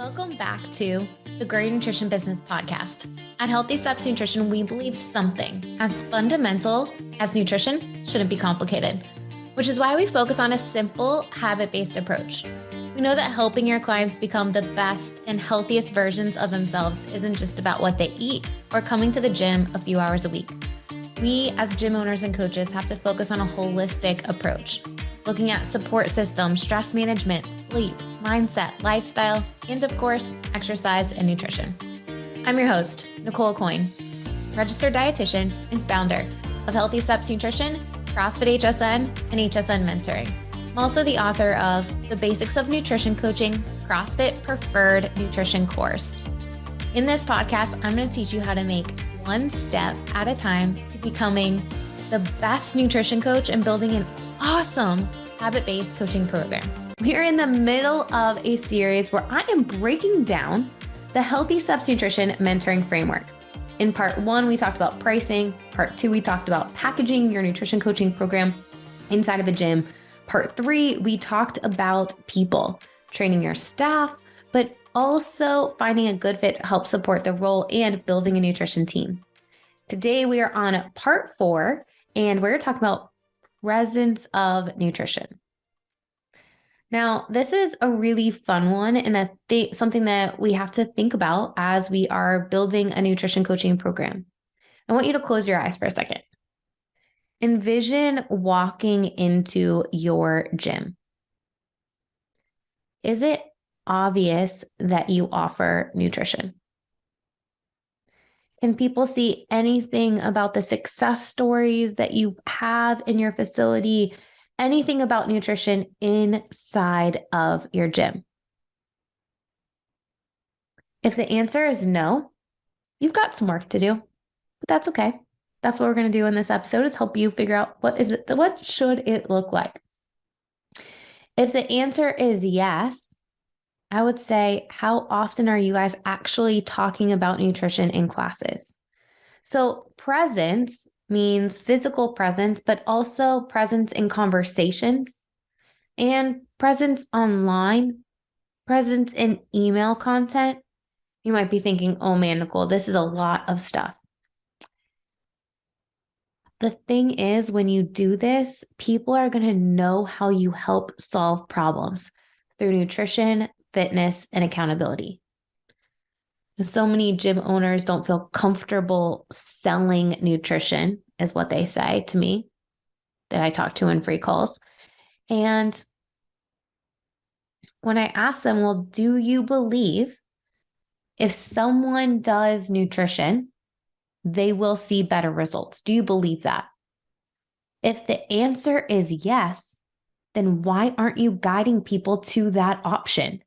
Welcome back to the Grow Your Nutrition Business podcast. At Healthy Steps Nutrition, we believe something as fundamental as nutrition shouldn't be complicated, which is why we focus on a simple, habit-based approach. We know that helping your clients become the best and healthiest versions of themselves isn't just about what they eat or coming to the gym a few hours a week. We, as gym owners and coaches, have to focus on a holistic approach, looking at support systems, stress management, sleep, mindset, lifestyle, and of course, exercise and nutrition. I'm your host, Nicole Coyne, registered dietitian and founder of Healthy Steps Nutrition, CrossFit HSN, and HSN Mentoring. I'm also the author of The Basics of Nutrition Coaching, CrossFit Preferred Nutrition course. In this podcast, I'm going to teach you how to make one step at a time to becoming the best nutrition coach and building an awesome habit-based coaching program. We're in the middle of a series where I am breaking down the Healthy Steps Nutrition mentoring framework. In part 1, we talked about pricing. Part 2, we talked about packaging your nutrition coaching program inside of a gym. Part 3, we talked about people, training your staff, but also finding a good fit to help support the role and building a nutrition team. Today, we are on part 4, and we're talking about presence of nutrition. Now, this is a really fun one and something that we have to think about as we are building a nutrition coaching program. I want you to close your eyes for a second. Envision walking into your gym. Is it obvious that you offer nutrition? Can people see anything about the success stories that you have in your facility? Anything about nutrition inside of your gym? If the answer is no, you've got some work to do, but that's okay. That's what we're going to do in this episode is help you figure out what should it look like. If the answer is yes, I would say, how often are you guys actually talking about nutrition in classes? So presence means physical presence, but also presence in conversations and presence online, presence in email content. You might be thinking, oh man, Nicole, this is a lot of stuff. The thing is, when you do this, people are going to know how you help solve problems through nutrition, fitness, and accountability. So many gym owners don't feel comfortable selling nutrition, is what they say to me that I talk to in free calls. And when I ask them, well, do you believe if someone does nutrition, they will see better results? Do you believe that? If the answer is yes, then why aren't you guiding people to that option?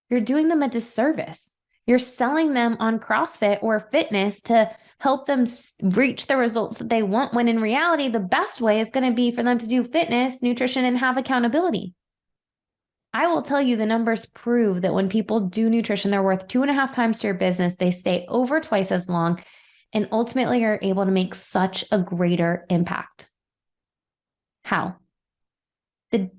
You're doing them a disservice. You're selling them on CrossFit or fitness to help them reach the results that they want, when in reality, the best way is going to be for them to do fitness, nutrition, and have accountability. I will tell you the numbers prove that when people do nutrition, they're worth 2.5 times to your business. They stay over twice as long and ultimately are able to make such a greater impact. How? The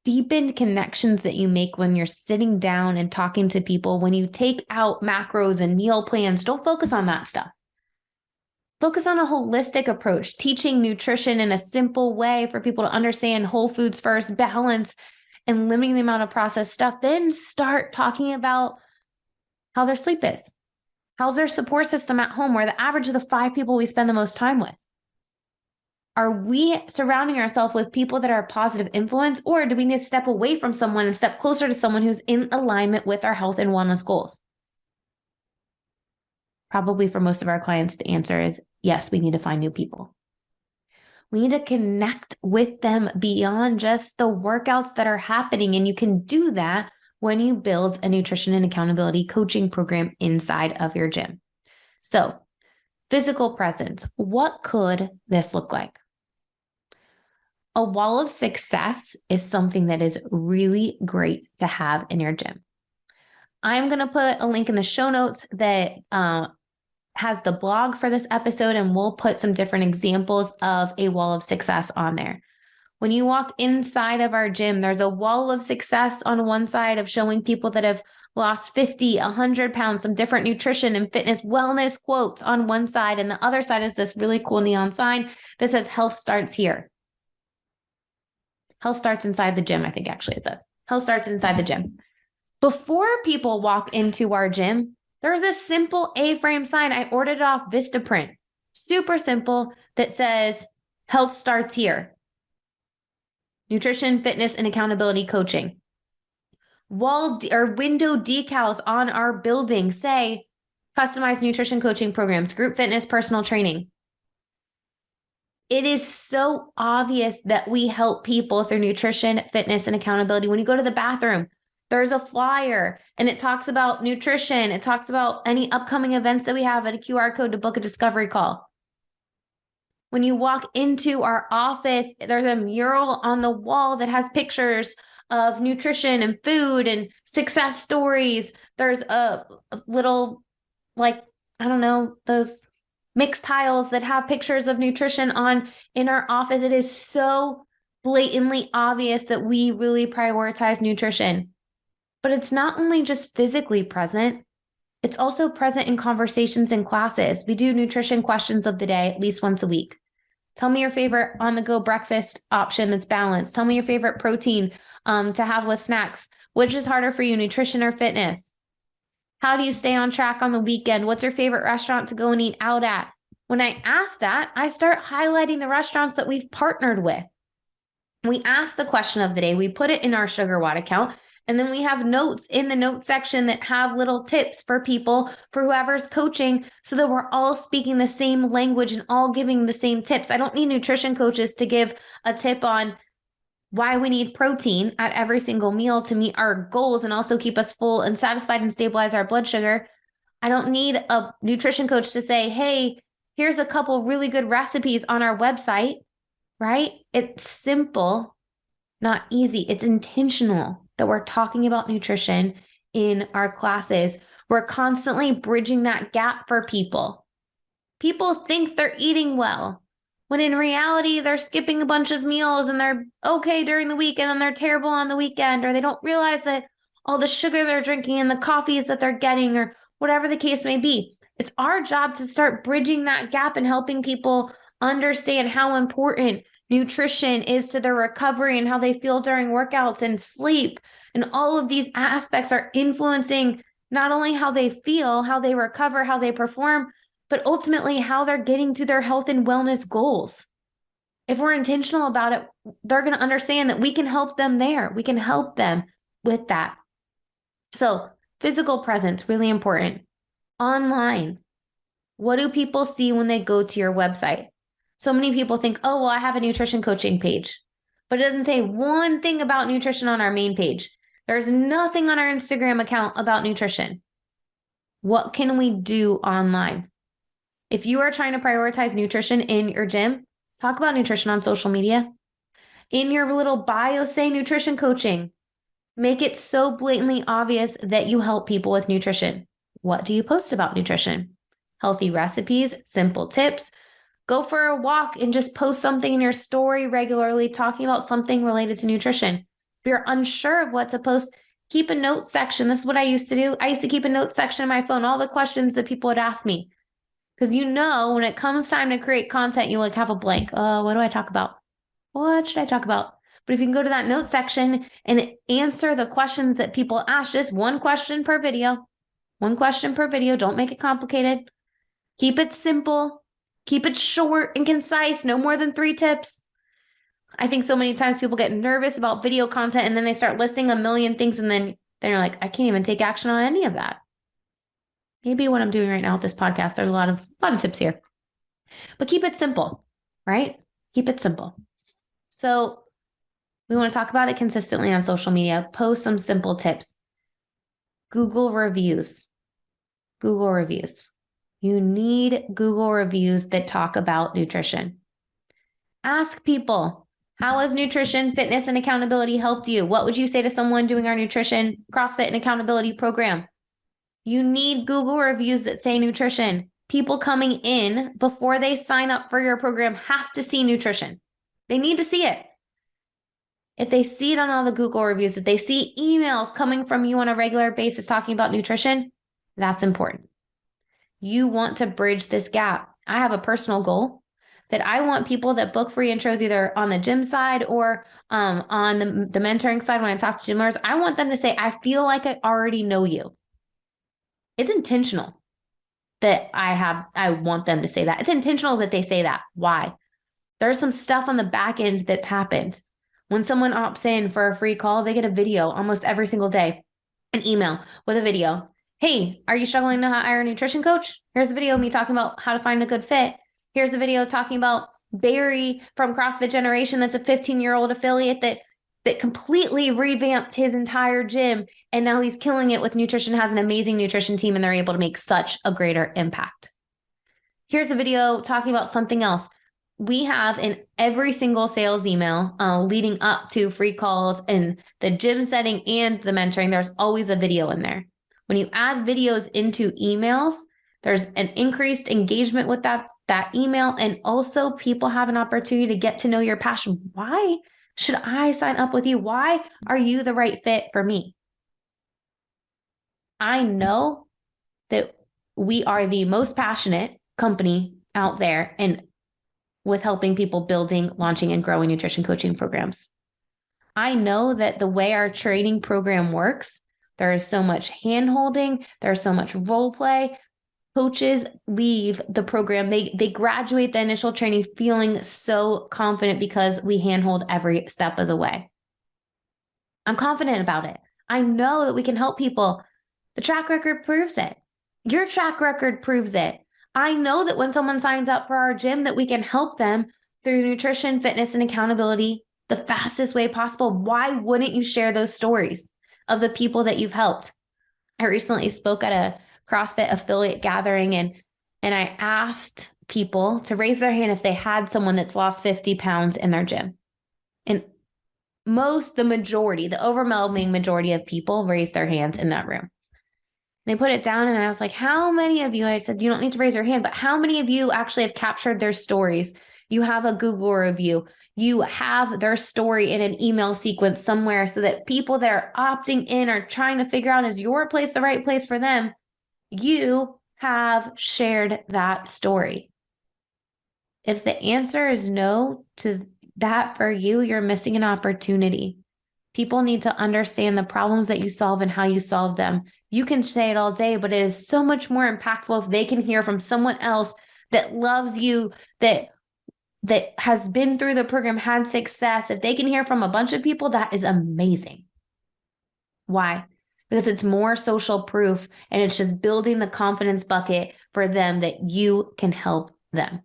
deepened connections that you make when you're sitting down and talking to people, when you take out macros and meal plans, don't focus on that stuff. Focus on a holistic approach, teaching nutrition in a simple way for people to understand whole foods first, balance, and limiting the amount of processed stuff. Then start talking about how their sleep is. How's their support system at home? We're the average of the 5 people we spend the most time with. Are we surrounding ourselves with people that are a positive influence, or do we need to step away from someone and step closer to someone who's in alignment with our health and wellness goals? Probably for most of our clients, the answer is yes, we need to find new people. We need to connect with them beyond just the workouts that are happening. And you can do that when you build a nutrition and accountability coaching program inside of your gym. So, physical presence, what could this look like? A wall of success is something that is really great to have in your gym. I'm going to put a link in the show notes that has the blog for this episode, and we'll put some different examples of a wall of success on there. When you walk inside of our gym, there's a wall of success on one side of showing people that have lost 50, 100 pounds, some different nutrition and fitness wellness quotes on one side. And the other side is this really cool neon sign that says health starts here. Health starts inside the gym, I think actually it says. Health starts inside the gym. Before people walk into our gym, there's a simple A-frame sign. I ordered it off Vistaprint. Super simple that says health starts here. Nutrition, fitness, and accountability coaching. Wall or window decals on our building say customized nutrition coaching programs, group fitness, personal training. It is so obvious that we help people through nutrition, fitness, and accountability. When you go to the bathroom, there's a flyer and it talks about nutrition. It talks about any upcoming events that we have and a QR code to book a discovery call. When you walk into our office, there's a mural on the wall that has pictures of nutrition and food and success stories. There's a little, like, I don't know, those mixed tiles that have pictures of nutrition on in our office. It is so blatantly obvious that we really prioritize nutrition. But it's not only just physically present, it's also present in conversations and classes. We do nutrition questions of the day at least once a week. Tell me your favorite on-the-go breakfast option that's balanced. Tell me your favorite protein to have with snacks. Which is harder for you, nutrition or fitness? How do you stay on track on the weekend? What's your favorite restaurant to go and eat out at? When I ask that, I start highlighting the restaurants that we've partnered with. We ask the question of the day. We put it in our SugarWatt account. And then we have notes in the notes section that have little tips for people, for whoever's coaching, so that we're all speaking the same language and all giving the same tips. I don't need nutrition coaches to give a tip on why we need protein at every single meal to meet our goals and also keep us full and satisfied and stabilize our blood sugar. I don't need a nutrition coach to say, hey, here's a couple really good recipes on our website, right? It's simple, not easy. It's intentional that we're talking about nutrition in our classes. We're constantly bridging that gap for people. People think they're eating well, when in reality, they're skipping a bunch of meals and they're okay during the week and then they're terrible on the weekend, or they don't realize that all the sugar they're drinking and the coffees that they're getting, or whatever the case may be. It's our job to start bridging that gap and helping people understand how important nutrition is to their recovery and how they feel during workouts and sleep. And all of these aspects are influencing not only how they feel, how they recover, how they perform, but ultimately how they're getting to their health and wellness goals. If we're intentional about it, they're going to understand that we can help them there. We can help them with that. So physical presence, really important. Online, what do people see when they go to your website? So many people think, oh, well, I have a nutrition coaching page, but it doesn't say one thing about nutrition on our main page. There's nothing on our Instagram account about nutrition. What can we do online? If you are trying to prioritize nutrition in your gym, talk about nutrition on social media. In your little bio, say nutrition coaching. Make it so blatantly obvious that you help people with nutrition. What do you post about nutrition? Healthy recipes, simple tips. Go for a walk and just post something in your story regularly talking about something related to nutrition. If you're unsure of what to post, keep a note section. This is what I used to do. I used to keep a note section in my phone, all the questions that people would ask me. Because when it comes time to create content, you have a blank. What do I talk about? What should I talk about? But if you can go to that note section and answer the questions that people ask, just one question per video. One question per video. Don't make it complicated. Keep it simple. Keep it short and concise. No more than 3 tips. I think so many times people get nervous about video content and then they start listing a million things and then they're like, I can't even take action on any of that. Maybe what I'm doing right now with this podcast, there's a lot of tips here. But keep it simple, right? Keep it simple. So we want to talk about it consistently on social media. Post some simple tips. Google reviews. Google reviews. You need Google reviews that talk about nutrition. Ask people, how has nutrition, fitness, and accountability helped you? What would you say to someone doing our nutrition, CrossFit, and accountability program? You need Google reviews that say nutrition. People coming in before they sign up for your program have to see nutrition. They need to see it. if they see it on all the Google reviews, if they see emails coming from you on a regular basis talking about nutrition, that's important. You want to bridge this gap. I have a personal goal that I want people that book free intros either on the gym side or on the mentoring side when I talk to gym owners, I want them to say, I feel like I already know you. It's intentional that I want them to say that. It's intentional that they say that. Why? There's some stuff on the back end that's happened. When someone opts in for a free call, they get a video almost every single day, an email with a video. Hey, are you struggling to hire a nutrition coach? Here's a video of me talking about how to find a good fit. Here's a video talking about Barry from CrossFit Generation that's a 15-year-old affiliate that completely revamped his entire gym. And now he's killing it with nutrition, has an amazing nutrition team, and they're able to make such a greater impact. Here's a video talking about something else. We have in every single sales email leading up to free calls in the gym setting and the mentoring, there's always a video in there. When you add videos into emails, there's an increased engagement with that email. And also people have an opportunity to get to know your passion. Why should I sign up with you? Why are you the right fit for me? I know that we are the most passionate company out there and with helping people building, launching, and growing nutrition coaching programs. I know that the way our training program works, there is so much hand-holding, there's so much role play. Coaches leave the program, they graduate the initial training feeling so confident because we handhold every step of the way. I'm confident about it. I know that we can help people. The track record proves it. Your track record proves it. I know that when someone signs up for our gym that we can help them through nutrition, fitness, and accountability the fastest way possible. Why wouldn't you share those stories of the people that you've helped? I recently spoke at a CrossFit affiliate gathering and I asked people to raise their hand if they had someone that's lost 50 pounds in their gym. And the overwhelming majority of people raised their hands in that room. They put it down and I was like, how many of you, I said, you don't need to raise your hand, but how many of you actually have captured their stories? You have a Google review. You have their story in an email sequence somewhere so that people that are opting in are trying to figure out, is your place the right place for them? You have shared that story. If the answer is no to that for you, you're missing an opportunity. People need to understand the problems that you solve and how you solve them. You can say it all day, but it is so much more impactful if they can hear from someone else that loves you, that has been through the program, had success. If they can hear from a bunch of people, that is amazing. Why? Because it's more social proof and it's just building the confidence bucket for them that you can help them.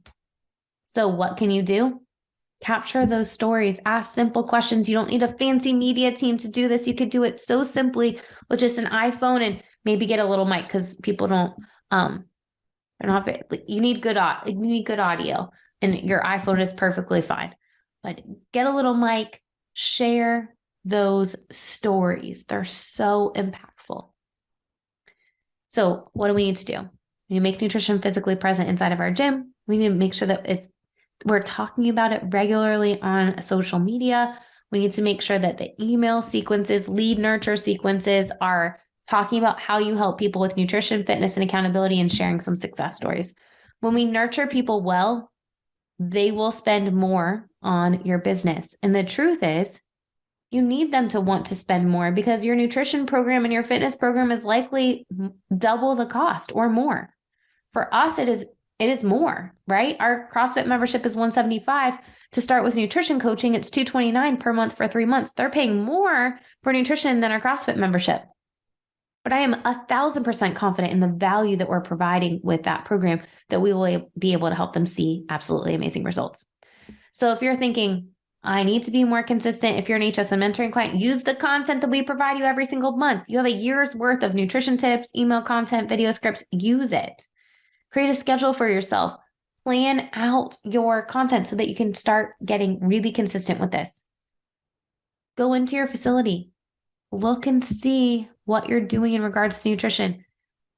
So what can you do? Capture those stories, ask simple questions. You don't need a fancy media team to do this. You could do it so simply with just an iPhone and maybe get a little mic because people you need good audio and your iPhone is perfectly fine. But get a little mic, share those stories. They're so impactful. So what do we need to do? We need to make nutrition physically present inside of our gym. We need to make sure that we're talking about it regularly on social media. We need to make sure that the email sequences, lead nurture sequences are talking about how you help people with nutrition, fitness, and accountability and sharing some success stories. When we nurture people well, they will spend more on your business. And the truth is, you need them to want to spend more because your nutrition program and your fitness program is likely double the cost or more. For us, it is more, right? Our CrossFit membership is $175 to start with nutrition coaching. It's $229 per month for 3 months. They're paying more for nutrition than our CrossFit membership. But I am 1,000% confident in the value that we're providing with that program that we will be able to help them see absolutely amazing results. So if you're thinking, I need to be more consistent, if you're an HSN mentoring client, use the content that we provide you every single month. You have a year's worth of nutrition tips, email content, video scripts, use it. Create a schedule for yourself. Plan out your content so that you can start getting really consistent with this. Go into your facility. Look and see what you're doing in regards to nutrition.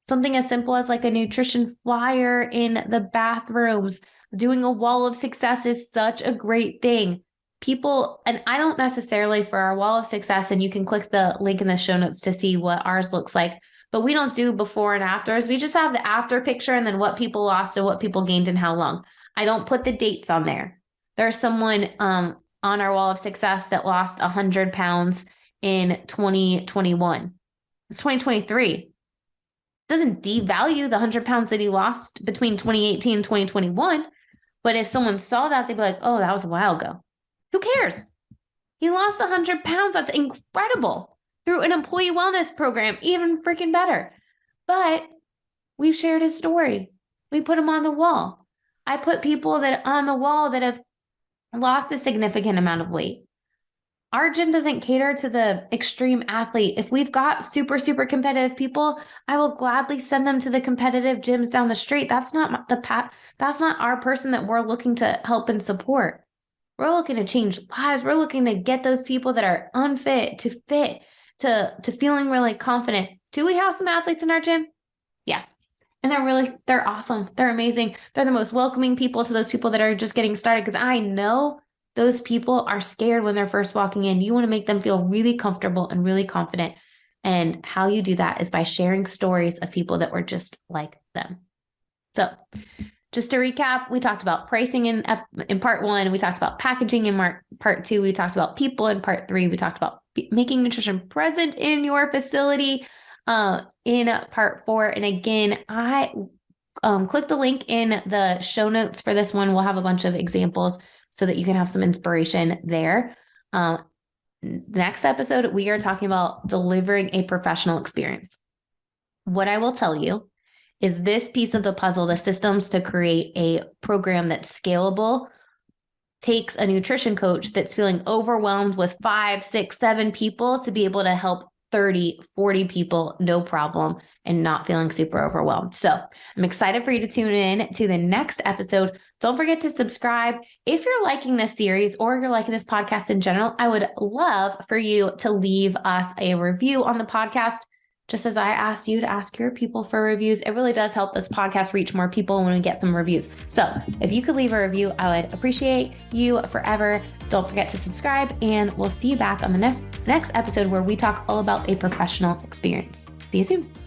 Something as simple as like a nutrition flyer in the bathrooms. Doing a wall of success is such a great thing. people, and I don't necessarily for our wall of success, and you can click the link in the show notes to see what ours looks like, but we don't do before and afters. We just have the after picture and then what people lost and what people gained and how long. I don't put the dates on there. There's someone on our wall of success that lost 100 pounds in 2021. It's 2023. Doesn't devalue the 100 pounds that he lost between 2018 and 2021. But if someone saw that, they'd be like, oh, that was a while ago. Who cares? He lost 100 pounds. That's incredible. Through an employee wellness program, even freaking better. But we've shared his story. We put him on the wall. I put people that on the wall that have lost a significant amount of weight. Our gym doesn't cater to the extreme athlete. If we've got super, super competitive people, I will gladly send them to the competitive gyms down the street. That's not that's not our person that we're looking to help and support. We're looking to change lives. We're looking to get those people that are unfit to fit, to feeling really confident. Do we have some athletes in our gym? Yeah. And they're awesome. They're amazing. They're the most welcoming people to those people that are just getting started, because I know those people are scared when they're first walking in. You want to make them feel really comfortable and really confident. And how you do that is by sharing stories of people that were just like them. So just to recap, we talked about pricing in part 1. We talked about packaging in part 2. We talked about people in part 3. We talked about making nutrition present in your facility in part 4. And again, I click the link in the show notes for this one. We'll have a bunch of examples so that you can have some inspiration there. Next episode, we are talking about delivering a professional experience. What I will tell you is this piece of the puzzle, the systems to create a program that's scalable, takes a nutrition coach that's feeling overwhelmed with 5, 6, 7 people to be able to help 30, 40 people, no problem, and not feeling super overwhelmed. So I'm excited for you to tune in to the next episode. Don't forget to subscribe. If you're liking this series or you're liking this podcast in general, I would love for you to leave us a review on the podcast. Just as I asked you to ask your people for reviews, it really does help this podcast reach more people when we get some reviews. So if you could leave a review, I would appreciate you forever. Don't forget to subscribe, and we'll see you back on the next episode where we talk all about a professional experience. See you soon.